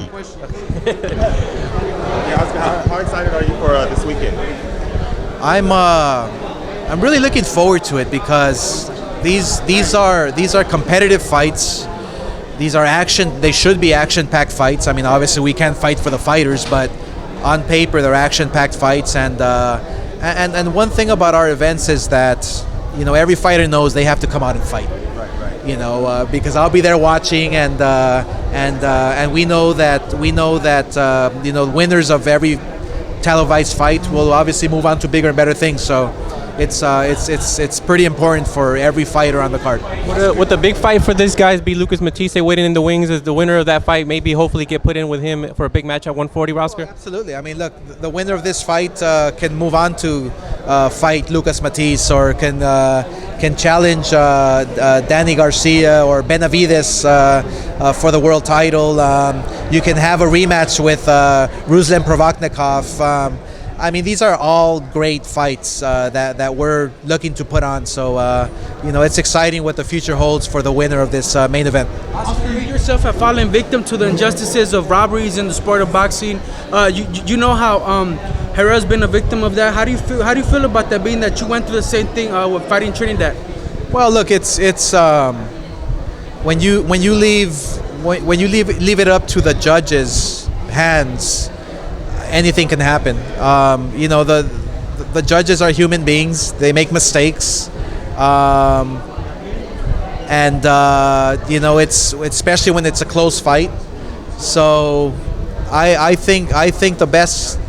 Yeah, Oscar, how excited are you for this weekend? I'm really looking forward to it because these are competitive fights. These are they should be action-packed fights. I mean, obviously we can't fight for the fighters, but on paper they're action-packed fights. And one thing about our events is that, you know, every fighter knows they have to come out and fight. Right. You know, because I'll be there watching, and we know that you know, winners of every televised fight will obviously move on to bigger and better things. So it's pretty important for every fighter on the card. Would the big fight for these guys be Lucas Matthysse waiting in the wings as the winner of that fight? Maybe hopefully get put in with him for a big match at 140, Oscar? Absolutely. I mean, look, the winner of this fight can move on to fight Lucas Matthysse, or can challenge Danny Garcia or Benavidez for the world title. You can have a rematch with Ruslan Provodnikov. I mean, these are all great fights that we're looking to put on. So, you know, it's exciting what the future holds for the winner of this main event. Oscar, you yourself have fallen victim to the injustices of robberies in the sport of boxing. You know how Herrera's been a victim of that. How do you feel about that, being that you went through the same thing with fighting Trinidad? Well, look, it's when you leave it up to the judges' hands, anything can happen. You know, the judges are human beings. They make mistakes, and you know, it's especially when it's a close fight. So I think the best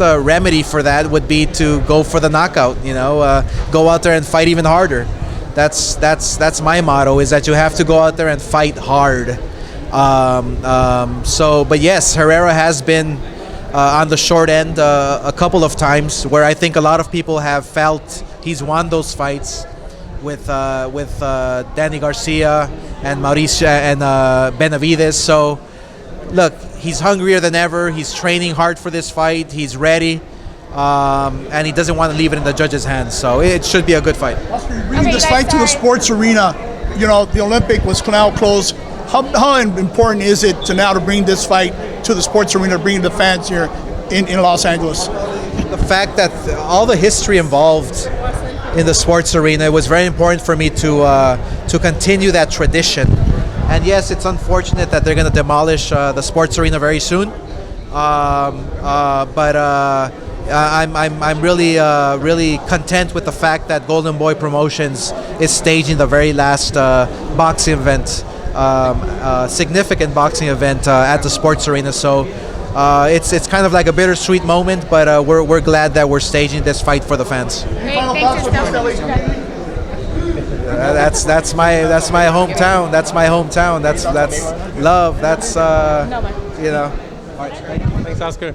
remedy for that would be to go for the knockout. You know, go out there and fight even harder. That's my motto, is that you have to go out there and fight hard. But yes, Herrera has been on the short end a couple of times, where I think a lot of people have felt he's won those fights with Danny Garcia and Mauricio and Benavidez. So look, he's hungrier than ever. He's training hard for this fight. He's ready. And he doesn't want to leave it in the judges' hands. So it should be a good fight. Oscar, you're bringing this fight to the sports arena. You know, the Olympic was now closed. How important is it to bring this fight to the sports arena, bring the fans here in Los Angeles? The fact that all the history involved in the sports arena, it was very important for me to continue that tradition. And yes, it's unfortunate that they're going to demolish the sports arena very soon. But I'm really content with the fact that Golden Boy Promotions is staging the very last boxing event, significant boxing event at the sports arena. So it's kind of like a bittersweet moment, but we're glad that we're staging this fight for the fans. That's my hometown. That's my hometown. That's love. That's you know. Thanks, Oscar.